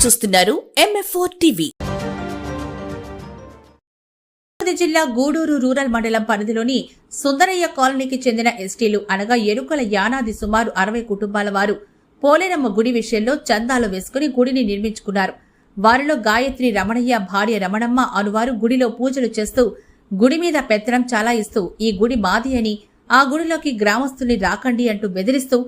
చూస్తున్నారు MF4 TV. జిల్లా Gudur rural మండలం పరిధిలోని సుందరయ్య కాలనీకి చెందిన ఎస్టీలు అనగా ఎరుకల యానాది సుమారు 60 కుటుంబాల వారు పోలేరమ్మ గుడి విషయంలో చందాలు వేసుకుని గుడిని నిర్మించుకున్నారు. వారిలో గాయత్రి రమణయ్య భార్య రమణమ్మ అనువారు గుడిలో పూజలు చేస్తూ గుడి మీద పెత్తనం చాలాయిస్తూ ఈ గుడి మాది అని, ఆ గుడిలోకి గ్రామస్తుల్ని రాకండి అంటూ బెదిరిస్తూ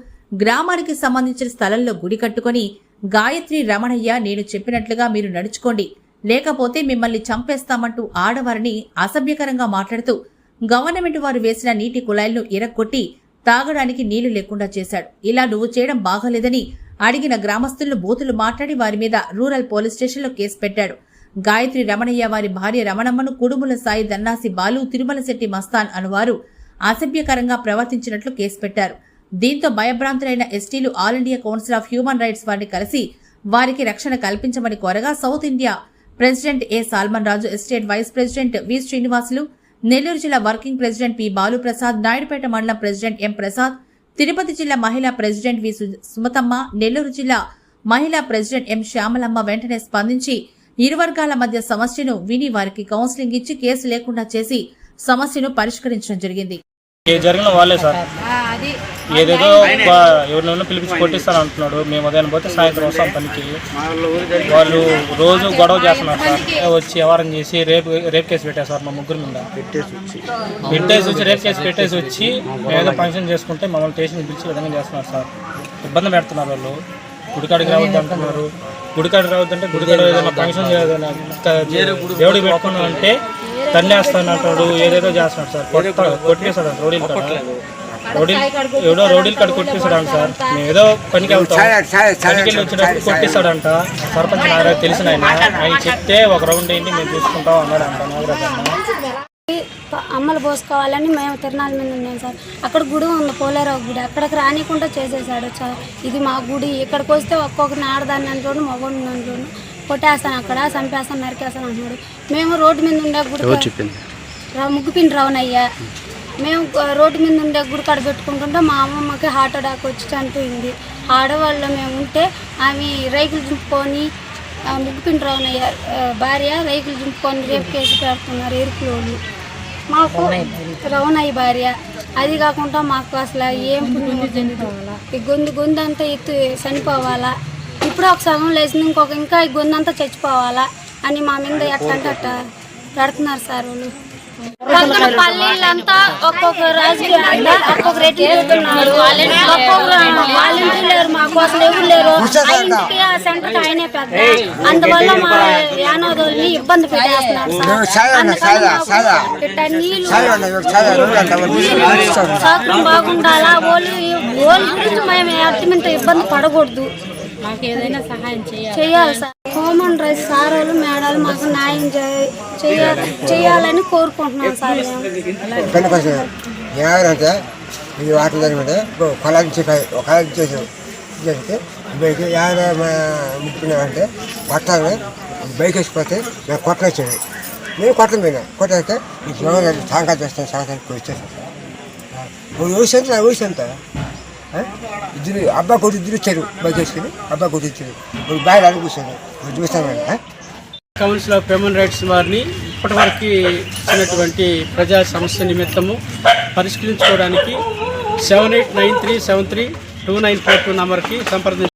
గ్రామానికి సంబంధించిన స్థలంలో గుడి కట్టుకుని గాయత్రి రమణయ్య నేను చెప్పినట్లుగా మీరు నడుచుకోండి లేకపోతే మిమ్మల్ని చంపేస్తామంటూ ఆడవారిని అసభ్యకరంగా మాట్లాడుతూ గవర్నమెంట్ వారు వేసిన నీటి కుళాయిలను ఇరక్కొట్టి తాగడానికి నీళ్లు లేకుండా చేశాడు. ఇలా నువ్వు చేయడం బాగోలేదని అడిగిన గ్రామస్తులను బూతులు మాట్లాడి వారి మీద రూరల్ పోలీస్ స్టేషన్లో కేసు పెట్టాడు. గాయత్రి రమణయ్య వారి భార్య రమణమ్మను కుడుముల సాయి దన్నాసి బాలు తిరుమల శెట్టి మస్తాన్ అనువారు అసభ్యకరంగా ప్రవర్తించినట్లు కేసు పెట్టారు. దీంతో భయభ్రాంతులైన ఎస్టీలు All India Council of Human Rights వారిని కలిసి వారికి రక్షణ కల్పించమని కోరగా South India president A Solomon Raju, state vice president V Srinivasulu, Nellore జిల్లా working president P Balu Prasad, Naidupeta మండలం ప్రెసిడెంట్ ఎం ప్రసాద్, తిరుపతి జిల్లా మహిళా ప్రెసిడెంట్ వి సుమతమ్మ, నెల్లూరు జిల్లా మహిళా ప్రెసిడెంట్ ఎం శ్యామలమ్మ వెంటనే స్పందించి ఇరు వర్గాల మధ్య సమస్యను విని వారికి కౌన్సిలింగ్ ఇచ్చి కేసు లేకుండా చేసి సమస్యను పరిష్కరించడం జరిగింది. జరిగిన వాళ్ళే సార్ ఏదేదో ఎవరినైనా పిలిపించి కొట్టిస్తాను అంటున్నాడు. మేము ఉదయం పోతే సాయంత్రం వస్తాం పనికి. వాళ్ళు రోజు గొడవ చేస్తున్నారు సార్. వచ్చి వ్యవహారం చేసి రేప్ కేసు పెట్టారు సార్. మా ముగ్గురు మీద పెట్టేసి వచ్చి రేప్ కేసు పెట్టేసి వచ్చి ఏదో ఫంక్షన్ చేసుకుంటే మమ్మల్ని స్టేషన్ పిలిచి విధంగా చేస్తున్నారు సార్. ఇబ్బంది పెడుతున్నారు వాళ్ళు. గుడికాడికి రావద్దు అంటున్నారు. గుడికాడికి రావద్దంటే గుడికాడ ఏదైనా ఫంక్షన్ దేవుడికి పెట్టుకున్నాం అంటే తన్నేస్తాను అంటాడు. ఏదేదో చేస్తున్నాడు సార్. కొట్టేస్తాడు రోడీలు కాడ కొట్టేస్తాడు సార్. మేము ఏదో పనికి వెళ్తాం, పనికి వెళ్ళి వచ్చినప్పుడు కొట్టేస్తాడంట. సర్పంచ్ నాగరాజు తెలిసిన ఆయన చెప్తే ఒక రౌండ్ ఏంటి మేము చూసుకుంటాం అన్నాడంట నాగరాజు అన్న. అమ్మలు పోసుకోవాలని మేము తిరణాల మీద ఉన్నాం సార్. అక్కడ గుడి ఉంది, పోలేరావు గుడి. అక్కడికి రానికుండా చేసేసాడు సార్. ఇది మా గుడి. ఇక్కడికి వస్తే ఒక్కొక్కరిని ఆడదాన్ని అంటాడు, మగోడిని అంటాడు. కొట్టేస్తాను, అక్కడ చంపేస్తాను, నరికేస్తాను అంటున్నాడు. మేము రోడ్డు మీద ఉండే గుడి ముగ్గుపిండి రవణయ్య. మేము రోడ్డు మీద ఉండే గుడి కాడ పెట్టుకుంటుంటే మా అమ్మమ్మకి హార్ట్ అటాక్ వచ్చి చనిపోయింది. ఆడవాళ్ళు మేము ఉంటే ఆమె రైకులు దింపుకొని ముగ్గుపిండి రవణయ్య భార్య రైకులు దింపుకొని రేపు కేసు పెడుతున్నారు ఎరుకులోళ్ళు. మాకు రవణయ్య భార్య. అది కాకుండా మాకు అసలు ఏం ఈ గొంతు అంతా ఎత్తు చనిపోవాలా, ఇప్పుడు ఒక సగం లేచింది, ఇంకా ఈ గొంతు అంతా చచ్చిపోవాలా అని మా మీద ఎట్లంటే అట్ట పెడుతున్నారు సార్ వాళ్ళు. పక్కన పల్లెళ్ళంతా ఒక్కొక్క రాజకీయ ఒక్కొక్క రెడ్డి పెడుతున్నారు. వాలంటీర్లు లేరు, మాకు అసలు ఎవరు లేరు. ఆ ఇంటికి ఆ సెంటర్కి ఆయనే పెద్ద. అందువల్ల మా యానోదోళ్ళని ఇబ్బంది పెట్టేస్తున్నారు సార్. నీళ్ళు సౌకర్యం బాగుండాలా, వాళ్ళ గురించి మేము అర్థమంతా ఇబ్బంది పడకూడదు. మాకు ఏదైనా సహాయం చేయాలి సార్. హ్యూమన్ రైట్స్ సార్ వాళ్ళు మేడాలు మాకు న్యాయం చేయాలని కోరుకుంటున్నాం సార్. ఏమంటే ఇది వాటర్ జరిగితే కొలాకి చేసాం జరిగితే బైక్ ఏమైనా ముట్టుకున్నామంటే కొట్టాలని బైక్ వేసిపోతే మేము కొట్టలేచ్చాడు. నేను కొట్టం పోయినా కొట్టేస్తే సాంకా చేస్తాను సాయంత్రానికి వచ్చేసాను సార్. ఊసి ఎంత ఇద్దరు అబ్బా కొట్టి ఇద్దరు ఇచ్చారు. బైక్ వేసుకుని అబ్బా కొట్టి ఇచ్చారు. బాగా అనిపిస్తాను చూస్తాను. కౌన్సిల్ ఆఫ్ హ్యూమన్ రైట్స్ వారిని ఇప్పటివరకు ఇచ్చినటువంటి ప్రజా సమస్య నిమిత్తము పరిష్కరించుకోవడానికి 7893732942 నంబర్కి సంప్రదించారు.